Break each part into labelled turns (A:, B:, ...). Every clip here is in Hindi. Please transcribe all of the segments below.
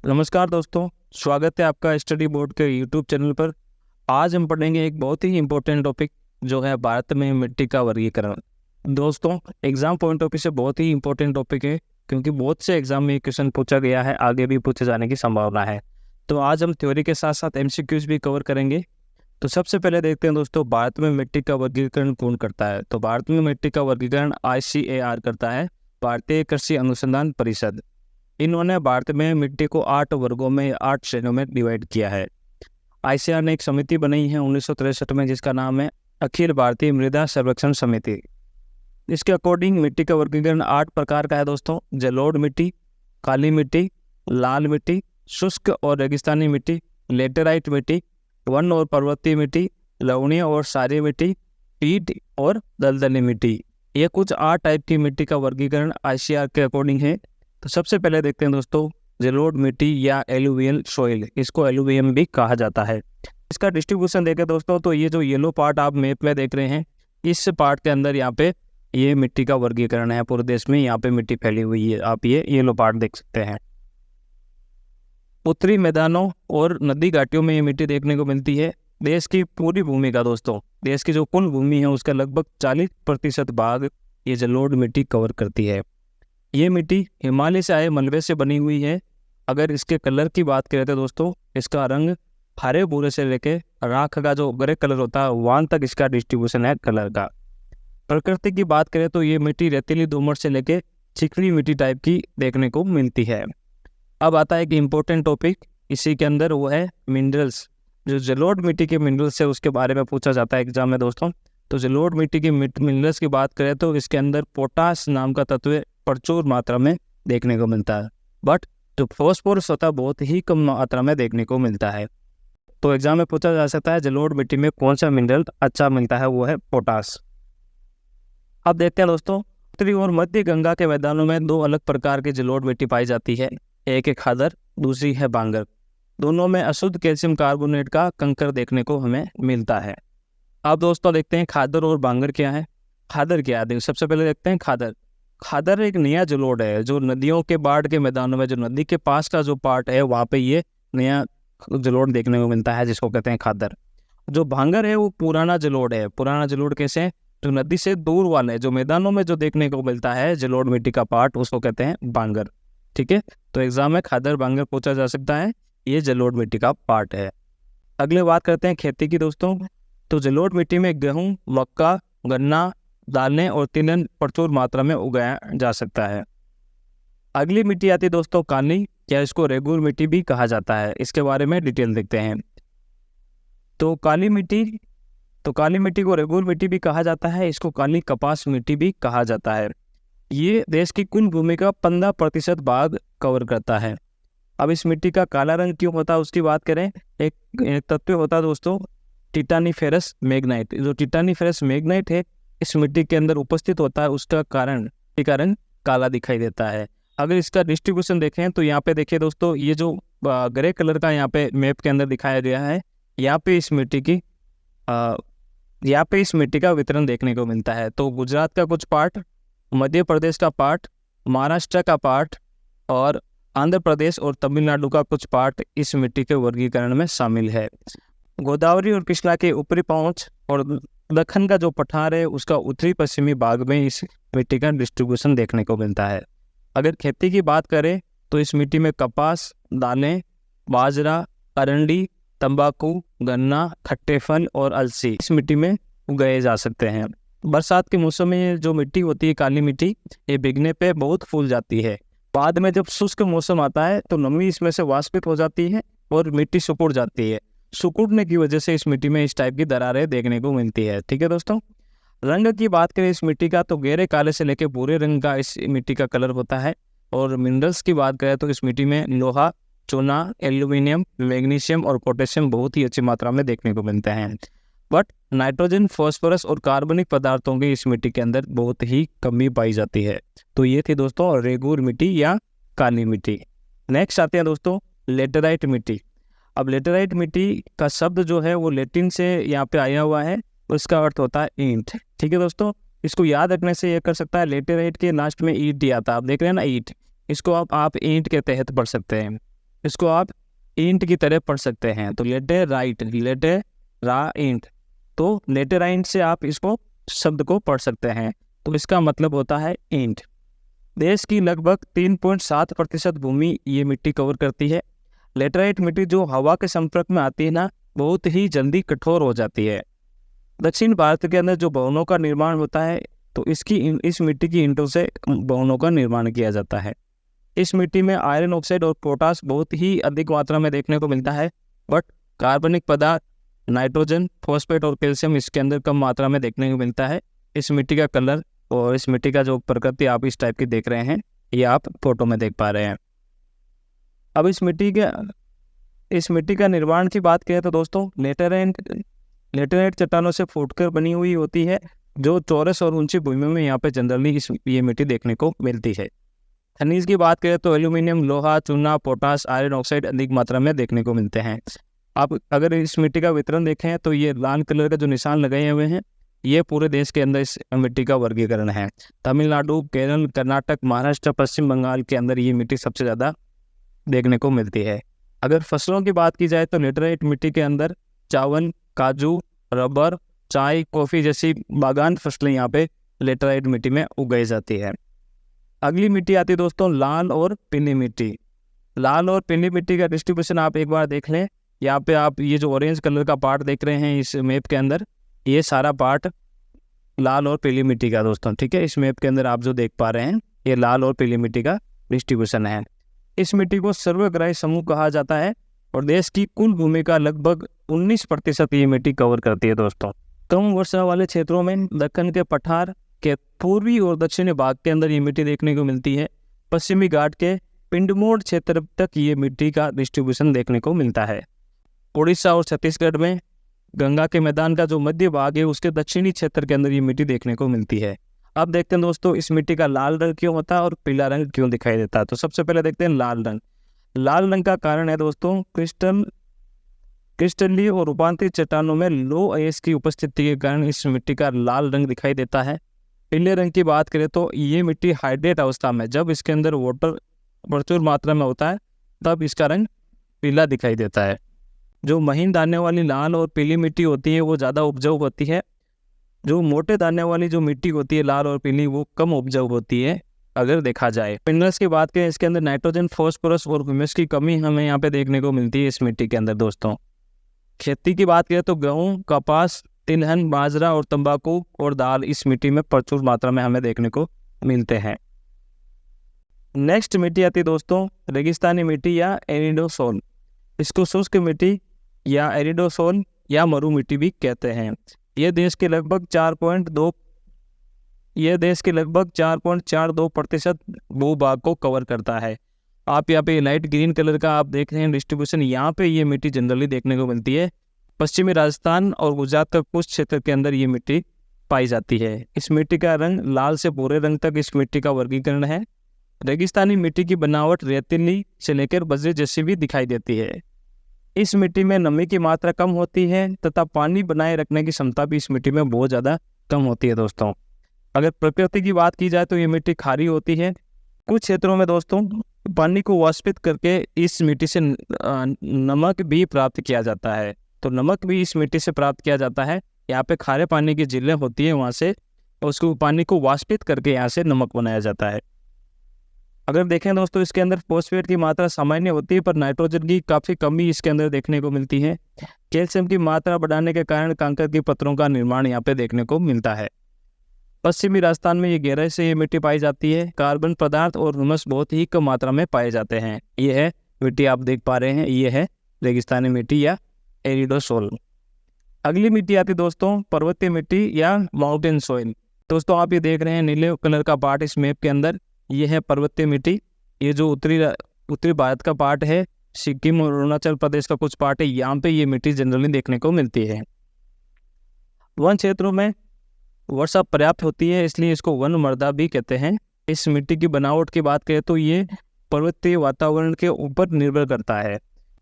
A: नमस्कार दोस्तों, स्वागत है आपका स्टडी बोर्ड के यूट्यूब चैनल पर। आज हम पढ़ेंगे एक बहुत ही इम्पोर्टेंट टॉपिक जो है भारत में मिट्टी का वर्गीकरण। दोस्तों, एग्जाम पॉइंट ऑफ व्यू से बहुत ही इम्पोर्टेंट टॉपिक है क्योंकि बहुत से एग्जाम में क्वेश्चन पूछा गया है, आगे भी पूछे जाने की संभावना है। तो आज हम थ्योरी के साथ साथ एमसीक्यूज भी कवर करेंगे। तो सबसे पहले देखते हैं दोस्तों, भारत में मिट्टी का वर्गीकरण कौन करता है। तो भारत में मिट्टी का वर्गीकरण ICAR करता है, भारतीय कृषि अनुसंधान परिषद। इन्होंने भारत में मिट्टी को 8 वर्गों में 8 श्रेणियों में डिवाइड किया है। ICAR ने एक समिति बनाई है 1963 में, जिसका नाम है अखिल भारतीय मृदा सर्वेक्षण समिति। इसके अकॉर्डिंग मिट्टी का वर्गीकरण 8 प्रकार का है दोस्तों। जलोढ़ मिट्टी, काली मिट्टी, लाल मिट्टी, शुष्क और रेगिस्तानी मिट्टी, लेटेराइट मिट्टी, वन और पर्वतीय मिट्टी, लवणीय और क्षारीय मिट्टी, ईंट और दलदली मिट्टी। ये कुछ 8 टाइप की मिट्टी का वर्गीकरण ICAR के अकॉर्डिंग है। तो सबसे पहले देखते हैं दोस्तों, जलोढ़ मिट्टी या एलुवियल सॉइल, इसको एलुवियम भी कहा जाता है। इसका डिस्ट्रीब्यूशन देखें दोस्तों, तो ये जो येलो पार्ट आप मैप में देख रहे हैं, इस पार्ट के अंदर यहाँ पे ये मिट्टी का वर्गीकरण है। पूरे देश में यहाँ पे मिट्टी फैली हुई है, आप ये येलो पार्ट देख सकते हैं। उत्तरी मैदानों और नदी घाटियों में ये मिट्टी देखने को मिलती है। देश की पूरी भूमि का दोस्तों, देश की जो कुल भूमि है उसका लगभग 40% भाग ये जलोढ़ मिट्टी कवर करती है। ये मिट्टी हिमालय से आए मलबे से बनी हुई है। अगर इसके कलर की बात करें तो दोस्तों, इसका रंग हरे भूरे से लेके राख का जो ग्रे कलर होता है वहां तक इसका डिस्ट्रीब्यूशन है कलर का। प्रकृति की बात करें तो ये मिट्टी रेतीली दोमट से लेके चिकनी मिट्टी टाइप की देखने को मिलती है। अब आता है एक इम्पोर्टेंट टॉपिक इसी के अंदर, वो है मिनरल्स। जो जलोढ़ मिट्टी के मिनरल्स है उसके बारे में पूछा जाता है एग्जाम में दोस्तों। तो जलोढ़ मिट्टी की मिनरल्स की बात करें तो इसके अंदर पोटास नाम का तत्व प्रचुर मात्रा में देखने को मिलता है, बट जो फॉस्फोरस होता है बहुत ही कम मात्रा में देखने को मिलता है। तो एग्जाम में पूछा जा सकता है जलोढ़ मिट्टी में कौन सा मिनरल अच्छा मिलता है, वो है पोटास। अब देखते हैं दोस्तों, उत्तरी और मध्य गंगा के मैदानों में 2 अलग प्रकार की जलोढ़ मिट्टी पाई जाती है। एक है खादर, दूसरी है बांगर। दोनों में अशुद्ध कैल्शियम कार्बोनेट का कंकर देखने को हमें मिलता है। अब दोस्तों देखते हैं खादर और बांगर क्या है। खादर क्या है, सबसे पहले देखते हैं खादर। खादर एक नया जलोढ़ है जो नदियों के बाढ़ के मैदानों में, जो नदी के पास का जो पार्ट है वहाँ पे ये नया जलोढ़ देखने को मिलता है, जिसको कहते हैं खादर। जो भांगर है वो पुराना जलोढ़ है। पुराना जलोढ़ कैसे है, जो नदी से दूर वाले जो मैदानों में जो देखने को मिलता है जलोढ़ मिट्टी का पार्ट, उसको कहते हैं बांगर। ठीक है, तो एग्जाम में खादर बांगर पूछा जा सकता है, ये जलोढ़ मिट्टी का पार्ट है। अगले बात करते हैं खेती की दोस्तों। तो जलोढ़ मिट्टी में गेहूँ, मक्का, गन्ना, दालें और तिलहन प्रचुर मात्रा में उगाया जा सकता है। अगली मिट्टी आती है दोस्तों काली, या इसको रेगुर मिट्टी भी कहा जाता है। इसके बारे में डिटेल देखते हैं। तो काली मिट्टी को रेगुर मिट्टी भी कहा जाता है, इसको काली कपास मिट्टी भी कहा जाता है। ये देश की कुल भूमि का 15% भाग कवर करता है। अब इस मिट्टी का काला रंग क्यों होता है उसकी बात करें। एक तत्व होता है दोस्तों टिटानीफेरस मैग्नाइट। जो टिटानीफेरस मैग्नाइट है इस मिट्टी के अंदर उपस्थित होता है, उसका कारण काला दिखाई देता है। अगर इसका डिस्ट्रीब्यूशन देखें तो यहाँ पे देखिए दोस्तों, ये जो ग्रे कलर का यहाँ पे मैप के अंदर दिखाया गया है, यहाँ पे इस मिट्टी का वितरण देखने को मिलता है। तो गुजरात का कुछ पार्ट, मध्य प्रदेश का पार्ट, महाराष्ट्र का पार्ट और आंध्र प्रदेश और तमिलनाडु का कुछ पार्ट इस मिट्टी के वर्गीकरण में शामिल है। गोदावरी और कृष्णा के ऊपरी पहुंच और दक्कन का जो पठार है उसका उत्तरी पश्चिमी भाग में इस मिट्टी का डिस्ट्रीब्यूशन देखने को मिलता है। अगर खेती की बात करें तो इस मिट्टी में कपास, दालें, बाजरा, अरंडी, तंबाकू, गन्ना, खट्टे फल और अलसी इस मिट्टी में उगाए जा सकते हैं। बरसात के मौसम में जो मिट्टी होती है काली मिट्टी, ये भीगने पे बहुत फूल जाती है। बाद में जब शुष्क मौसम आता है तो नमी इसमें से वाष्पित हो जाती है और मिट्टी सिकुड़ जाती है। सिकुड़ने की वजह से इस मिट्टी में इस टाइप की दरारें देखने को मिलती है। ठीक है दोस्तों, रंग की बात करें इस मिट्टी का तो गहरे काले से लेकर भूरे रंग का इस मिट्टी का कलर होता है। और मिनरल्स की बात करें तो इस मिट्टी में लोहा, चूना, एल्यूमिनियम, मैग्नीशियम और पोटेशियम बहुत ही अच्छी मात्रा में देखने को मिलते हैं। बट नाइट्रोजन, फॉस्फोरस और कार्बनिक पदार्थों की इस मिट्टी के अंदर बहुत ही कमी पाई जाती है। तो ये थी दोस्तों रेगुर मिट्टी या काली मिट्टी। नेक्स्ट आते हैं दोस्तों लेटेराइट मिट्टी। अब लेटेराइट मिट्टी का शब्द जो है वो लैटिन से यहाँ पे आया हुआ है, उसका अर्थ होता है ईंट। ठीक है दोस्तों, इसको याद रखने से ये कर सकता है, लेटेराइट के लास्ट में ईंट ही आता है। आप देख रहे हैं ना ईंट, इसको आप ईंट के तहत पढ़ सकते हैं। इसको आप ईंट की तरह पढ़ सकते हैं। तो लेटेराइट, लेटेराइट, तो लेटेराइट से आप इसको शब्द को पढ़ सकते हैं। तो इसका मतलब होता है ईंट। देश की लगभग 3.7% भूमि ये मिट्टी कवर करती है। लेटेराइट मिट्टी जो हवा के संपर्क में आती है ना, बहुत ही जल्दी कठोर हो जाती है। दक्षिण भारत के अंदर जो भवनों का निर्माण होता है, तो इस मिट्टी की ईंटों से भवनों का निर्माण किया जाता है। इस मिट्टी में आयरन ऑक्साइड और पोटास बहुत ही अधिक मात्रा में देखने को मिलता है, बट कार्बनिक पदार्थ, नाइट्रोजन, फॉस्फेट और कैल्शियम इसके अंदर कम मात्रा में देखने को मिलता है। इस मिट्टी का कलर और इस मिट्टी का जो प्रकृति आप इस टाइप की देख रहे हैं, ये आप फोटो में देख पा रहे हैं। अब इस मिट्टी का निर्माण की बात करें तो दोस्तों, लेटेराइट चट्टानों से फूटकर बनी हुई होती है, जो चौरस और ऊंची भूमि में यहाँ पे जनरली ये मिट्टी देखने को मिलती है। खनिज की बात करें तो एल्यूमिनियम, लोहा, चूना, पोटास, आयरन ऑक्साइड अधिक मात्रा में देखने को मिलते हैं। आप अगर इस मिट्टी का वितरण देखें तो ये लाल कलर का जो निशान लगाए हुए हैं, ये पूरे देश के अंदर इस मिट्टी का वर्गीकरण है। तमिलनाडु, केरल, कर्नाटक, महाराष्ट्र, पश्चिम बंगाल के अंदर ये मिट्टी सबसे ज़्यादा देखने को मिलती है। अगर फसलों की बात की जाए तो लेटेराइट मिट्टी के अंदर चावल, काजू, रबर, चाय, कॉफ़ी जैसी बागान फसलें यहाँ पे लेटेराइट मिट्टी में उगाई जाती है। अगली मिट्टी आती है दोस्तों लाल और पीली मिट्टी। लाल और पीली मिट्टी का डिस्ट्रीब्यूशन आप एक बार देख लें। यहाँ पे आप ये जो ऑरेंज कलर का पार्ट देख रहे हैं इस मैप के अंदर, ये सारा पार्ट लाल और पीली मिट्टी का दोस्तों, ठीक है। इस मैप के अंदर आप जो देख पा रहे हैं, ये लाल और पीली मिट्टी का डिस्ट्रीब्यूशन है। इस मिट्टी को सर्वग्राही समूह कहा जाता है और देश की कुल भूमि का लगभग 19% ये मिट्टी कवर करती है दोस्तों। कम वर्षा वाले क्षेत्रों में दक्कन के पठार के पूर्वी और दक्षिणी भाग के अंदर ये मिट्टी देखने को मिलती है। पश्चिमी घाट के पिंडमोड़ क्षेत्र तक ये मिट्टी का डिस्ट्रीब्यूशन देखने को मिलता है। उड़ीसा और छत्तीसगढ़ में गंगा के मैदान का जो मध्य भाग है, उसके दक्षिणी क्षेत्र के अंदर ये मिट्टी देखने को मिलती है। अब देखते हैं दोस्तों, इस मिट्टी का लाल रंग क्यों होता है और पीला रंग क्यों दिखाई देता है। तो सबसे पहले देखते हैं लाल रंग। लाल रंग का कारण है दोस्तों क्रिस्टलीय और रूपांतरित चट्टानों में लो आयस की उपस्थिति के कारण इस मिट्टी का लाल रंग दिखाई देता है। पीले रंग की बात करें तो ये मिट्टी हाइड्रेट अवस्था में, जब इसके अंदर वाटर प्रचुर मात्रा में होता है, तब इसका रंग पीला दिखाई देता है। जो महीन दाने वाली लाल और पीली मिट्टी होती है वो ज़्यादा उपजाऊ होती है। जो मोटे दाने वाली जो मिट्टी होती है लाल और पीली, वो कम उपजाऊ होती है अगर देखा जाए। मिनरल्स की बात करें, इसके अंदर नाइट्रोजन, फॉस्फोरस और ह्यूमस की कमी हमें यहाँ पे देखने को मिलती है इस मिट्टी के अंदर दोस्तों। खेती की बात करें तो गेहूँ, कपास, तिलहन, बाजरा और तंबाकू और दाल इस मिट्टी में प्रचुर मात्रा में हमें देखने को मिलते हैं। नेक्स्ट मिट्टी आती है दोस्तों रेगिस्तानी मिट्टी या एरिडोसोल। इसको शुष्क मिट्टी या एरिडोसोल या मरु मिट्टी भी कहते हैं। यह देश के लगभग 4.42% भूभाग को कवर करता है। आप यहाँ पे लाइट ग्रीन कलर का आप देख रहे हैं डिस्ट्रीब्यूशन, यहाँ पे ये मिट्टी जनरली देखने को मिलती है। पश्चिमी राजस्थान और गुजरात का कुछ क्षेत्र के अंदर ये मिट्टी पाई जाती है। इस मिट्टी का रंग लाल से भूरे रंग तक इस मिट्टी का वर्गीकरण है। रेगिस्तानी मिट्टी की बनावट रेतीली से लेकर बजरी जैसी भी दिखाई देती है। इस मिट्टी में नमी की मात्रा कम होती है तथा पानी बनाए रखने की क्षमता भी इस मिट्टी में बहुत ज़्यादा कम होती है दोस्तों। अगर प्रकृति की बात की जाए तो ये मिट्टी खारी होती है। कुछ क्षेत्रों में दोस्तों पानी को वाष्पित करके इस मिट्टी से नमक भी प्राप्त किया जाता है। तो नमक भी इस मिट्टी से प्राप्त किया जाता है। यहाँ पे खारे पानी की झीलें होती है, वहाँ से उसको पानी को वाष्पित करके यहाँ से नमक बनाया जाता है। अगर देखें दोस्तों, इसके अंदर फॉस्फेट की मात्रा सामान्य होती है, पर नाइट्रोजन की काफ़ी कमी इसके अंदर देखने को मिलती है। कैल्शियम की मात्रा बढ़ाने के कारण कंकर की पत्थरों का निर्माण यहाँ पे देखने को मिलता है। पश्चिमी राजस्थान में ये गहराई से ये मिट्टी पाई जाती है। कार्बन पदार्थ और ह्यूमस बहुत ही कम मात्रा में पाए जाते हैं। ये है मिट्टी आप देख पा रहे हैं, ये है रेगिस्तानी मिट्टी या एरिडोसोल। अगली मिट्टी आती है दोस्तों पर्वतीय मिट्टी या माउंटेन सॉइल। दोस्तों आप ये देख रहे हैं नीले कलर का पार्ट इस मैप के अंदर, ये है पर्वतीय मिट्टी। ये जो उत्तरी भारत का पार्ट है, सिक्किम और अरुणाचल प्रदेश का कुछ पार्ट है, यहाँ पे ये मिट्टी जनरली देखने को मिलती है। वन क्षेत्रों में वर्षा पर्याप्त होती है, इसलिए इसको वन मृदा भी कहते हैं। इस मिट्टी की बनावट की बात करें तो ये पर्वतीय वातावरण के ऊपर निर्भर करता है।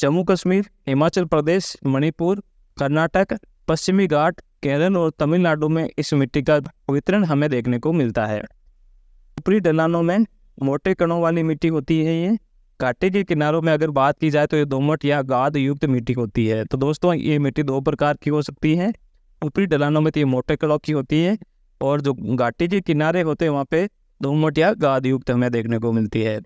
A: जम्मू कश्मीर, हिमाचल प्रदेश, मणिपुर, कर्नाटक, पश्चिमी घाट, केरल और तमिलनाडु में इस मिट्टी का वितरण हमें देखने को मिलता है। ऊपरी ढलानों में मोटे कणों वाली मिट्टी होती है ये, घाटी के किनारों में अगर बात की जाए तो ये दोमट या गाद युक्त मिट्टी होती है। तो दोस्तों ये मिट्टी दो प्रकार की हो सकती है। ऊपरी ढलानों में तो ये मोटे कलौ की होती है, और जो घाटी के किनारे होते हैं वहाँ पे दोमट या गाद युक्त हमें देखने को मिलती है।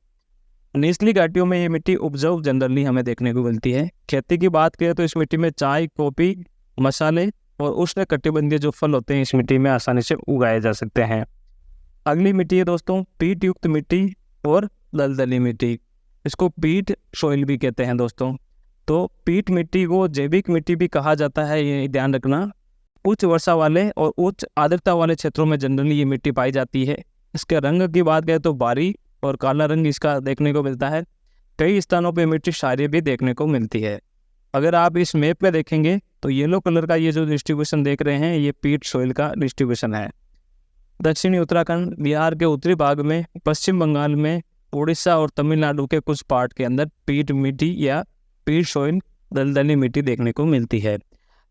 A: निचली घाटियों में ये मिट्टी उपजाऊ जनरली हमें देखने को मिलती है। खेती की बात करें तो इस मिट्टी में चाय, कॉफी, मसाले और उष्णकटिबंधीय जो फल होते हैं इस मिट्टी में आसानी से उगाए जा सकते हैं। अगली मिट्टी है दोस्तों पीट युक्त मिट्टी और दलदली मिट्टी। इसको पीट सॉइल भी कहते हैं दोस्तों। तो पीट मिट्टी को जैविक मिट्टी भी कहा जाता है, ये ध्यान रखना। उच्च वर्षा वाले और उच्च आर्द्रता वाले क्षेत्रों में जनरली ये मिट्टी पाई जाती है। इसके रंग की बात करें तो बारी और काला रंग इसका देखने को मिलता है। कई स्थानों पे मिट्टी क्षारीय भी देखने को मिलती है। अगर आप इस मैप में देखेंगे तो येलो कलर का ये जो डिस्ट्रीब्यूशन देख रहे हैं ये पीट सॉइल का डिस्ट्रीब्यूशन है। दक्षिणी उत्तराखंड, बिहार के उत्तरी भाग में, पश्चिम बंगाल में, उड़ीसा और तमिलनाडु के कुछ पार्ट के अंदर पीट मिट्टी या पीट सॉइल दलदली मिट्टी देखने को मिलती है।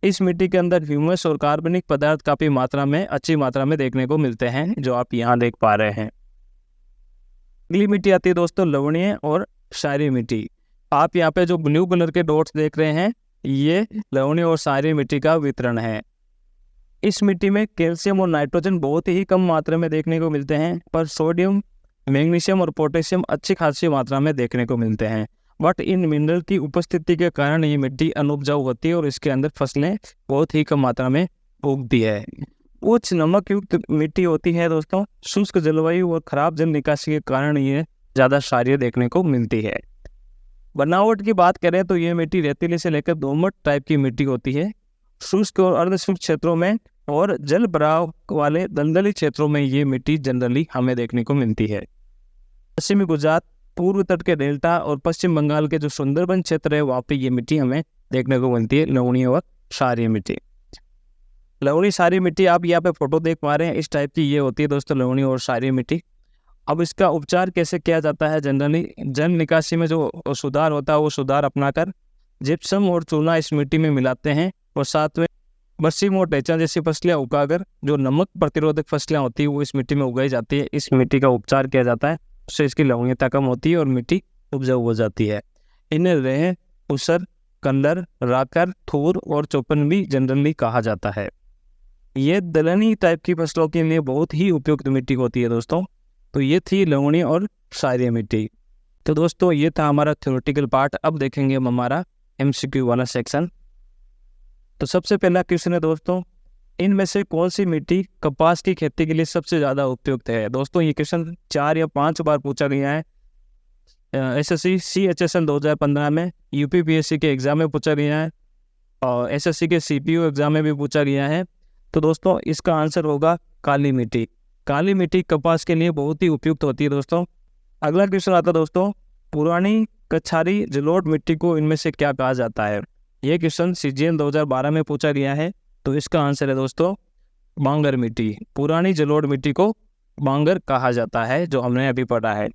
A: इस मिट्टी के अंदर ह्यूमस और कार्बनिक पदार्थ काफ़ी मात्रा में, अच्छी मात्रा में देखने को मिलते हैं, जो आप यहाँ देख पा रहे हैं। अगली मिट्टी आती है दोस्तों लवणीय और क्षारीय मिट्टी। आप यहाँ पे जो ब्लू कलर के डॉट्स देख रहे हैं ये लवणीय और क्षारीय मिट्टी का वितरण है। इस मिट्टी में कैल्शियम और नाइट्रोजन बहुत ही कम मात्रा में देखने को मिलते हैं, पर सोडियम, मैग्नीशियम और पोटेशियम अच्छी खासी मात्रा में देखने को मिलते हैं। बट इन मिनरल की उपस्थिति के कारण ये मिट्टी अनुपजाऊ होती है और इसके अंदर फसलें बहुत ही कम मात्रा में उगती है। उच्च नमक युक्त मिट्टी होती है दोस्तों। शुष्क जलवायु और खराब जल निकासी के कारण ये ज़्यादा क्षारीय देखने को मिलती है। बनावट की बात करें तो ये मिट्टी रेतीली से लेकर दोमट टाइप की मिट्टी होती है। शुष्क और अर्धशुष्क क्षेत्रों में और जल भराव वाले दलदली क्षेत्रों में ये मिट्टी जनरली हमें देखने को मिलती है। पश्चिमी गुजरात, पूर्व तट के डेल्टा और पश्चिम बंगाल के जो सुंदरबन क्षेत्र है वहाँ पे ये मिट्टी हमें देखने को मिलती है, लवणीय और क्षारीय मिट्टी। लवणीय क्षारीय मिट्टी आप यहाँ पे फोटो देख पा रहे हैं, इस टाइप की ये होती है दोस्तों लवणीय और क्षारीय मिट्टी। अब इसका उपचार कैसे किया जाता है? जनरली जल निकासी में जो सुधार होता है वो सुधार अपनाकर जिप्सम और चूना इस मिट्टी में मिलाते हैं और साथ में बरसीम और टेचा जैसी फसलें उगाकर जो नमक प्रतिरोधक फसलें होती है वो इस मिट्टी में उगाई जाती है। इस मिट्टी का उपचार किया जाता है, उससे इसकी लवणीयता कम होती है और मिट्टी उपजाऊ हो जाती है। इन्हें रेह, ऊसर, कल्लर, राकर, थूर और चौपन भी जनरली कहा जाता है। ये दलहनी टाइप की फसलों के लिए बहुत ही उपयुक्त मिट्टी होती है दोस्तों। तो ये थी लवणीय और क्षारीय मिट्टी। तो दोस्तों ये था हमारा थ्योरेटिकल पार्ट। अब देखेंगे हम हमारा MCQ वाला सेक्शन। तो सबसे पहला क्वेश्चन है दोस्तों, इनमें से कौन सी मिट्टी कपास की खेती के लिए सबसे ज़्यादा उपयुक्त है? दोस्तों ये क्वेश्चन 4 या 5 बार पूछा गया है। SSC CHSL 2015 में, UPPSC के एग्ज़ाम में पूछा गया है और SSC के CPU एग्ज़ाम में भी पूछा गया है। तो दोस्तों इसका आंसर होगा काली मिट्टी। काली मिट्टी कपास के लिए बहुत ही उपयुक्त होती है दोस्तों। अगला क्वेश्चन आता है दोस्तों, पुरानी कछारी जलोढ़ मिट्टी को इनमें से क्या कहा जाता है? यह क्वेश्चन CGL 2012 में पूछा गया है। तो इसका आंसर है दोस्तों बांगर मिट्टी। पुरानी जलोढ़ मिट्टी को बांगर कहा जाता है, जो हमने अभी पढ़ा है।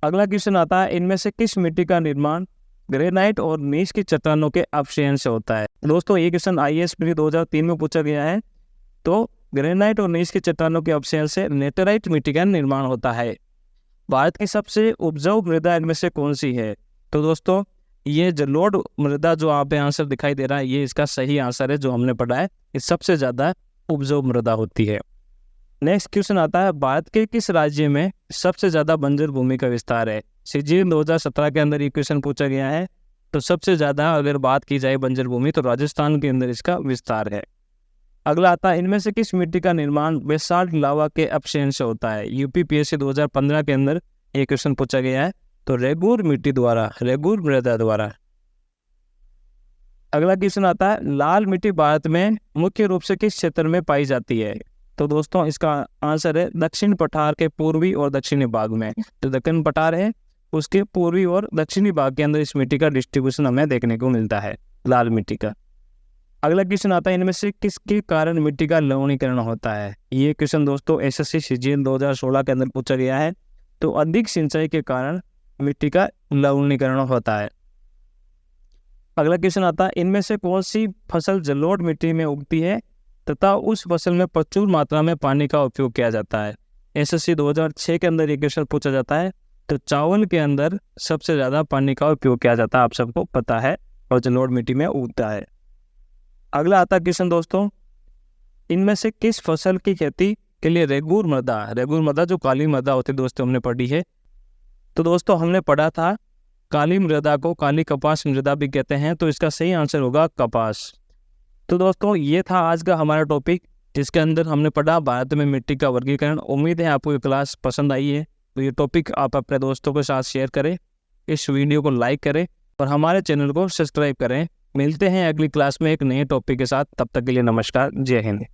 A: अगला क्वेश्चन आता है, इनमें से किस मिट्टी का निर्माण ग्रेनाइट और नीस की चट्टानों के अपक्षयन से होता है? दोस्तों ये क्वेश्चन IAS प्री 2003 में पूछा गया है। तो ग्रेनाइट और नीस की चट्टानों के अपक्षयन से लेटेराइट मिट्टी का निर्माण होता है। भारत की सबसे उपजाऊ मृदा इनमें से कौन सी है? तो दोस्तों ये जलोढ़ मृदा जो आप पे आंसर दिखाई दे रहा है ये इसका सही आंसर है, जो हमने पढ़ा है। ये सबसे ज़्यादा उपजाऊ मृदा होती है। नेक्स्ट क्वेश्चन आता है, भारत के किस राज्य में सबसे ज़्यादा बंजर भूमि का विस्तार है? CGL 2017 के अंदर ये क्वेश्चन पूछा गया है। तो सबसे ज़्यादा अगर बात की जाए बंजर भूमि तो राजस्थान के अंदर इसका विस्तार है। अगला आता है, इनमें से किस मिट्टी का निर्माण बेसाल्ट लावा के अपक्षयन से होता है? UPPSC 2015 के अंदर ये क्वेश्चन पूछा गया है। तो रेगुर मिट्टी द्वारा, रेगुर मृदा द्वारा। अगला क्वेश्चन आता है, लाल मिट्टी भारत में मुख्य रूप से किस क्षेत्र में पाई जाती है? तो दोस्तों इसका आंसर है दक्षिण पठार के पूर्वी और दक्षिणी भाग में। तो दक्षिण पठार है उसके पूर्वी और दक्षिणी भाग के अंदर इस मिट्टी का डिस्ट्रीब्यूशन हमें देखने को मिलता है, लाल मिट्टी का। अगला क्वेश्चन आता है, इनमें से किसके कारण मिट्टी का लवणीकरण होता है? ये क्वेश्चन दोस्तों SSC CGL 2016 के अंदर पूछा गया है। तो अधिक सिंचाई के कारण मिट्टी का लवणीकरण होता है। अगला क्वेश्चन आता है, इनमें से कौन सी फसल जलोढ़ मिट्टी में उगती है तथा उस फसल में प्रचुर मात्रा में पानी का उपयोग किया जाता है? SSC 2006 के अंदर ये क्वेश्चन पूछा जाता है। तो चावल के अंदर सबसे ज़्यादा पानी का उपयोग किया जाता है, आप सबको पता है, और जलोढ़ मिट्टी में उगता है। अगला आता क्वेश्चन दोस्तों, इनमें से किस फसल की खेती के लिए रेगूर मृदा जो काली मृदा होती है दोस्तों हमने पढ़ी है। तो दोस्तों हमने पढ़ा था काली मृदा को काली कपास मृदा भी कहते हैं, तो इसका सही आंसर होगा कपास। तो दोस्तों ये था आज का हमारा टॉपिक, जिसके अंदर हमने पढ़ा भारत में मिट्टी का वर्गीकरण। उम्मीद है आपको ये क्लास पसंद आई है। तो ये टॉपिक आप अपने दोस्तों के साथ शेयर करें, इस वीडियो को लाइक करें और हमारे चैनल को सब्सक्राइब करें। मिलते हैं अगली क्लास में एक नए टॉपिक के साथ, तब तक के लिए नमस्कार, जय हिंद।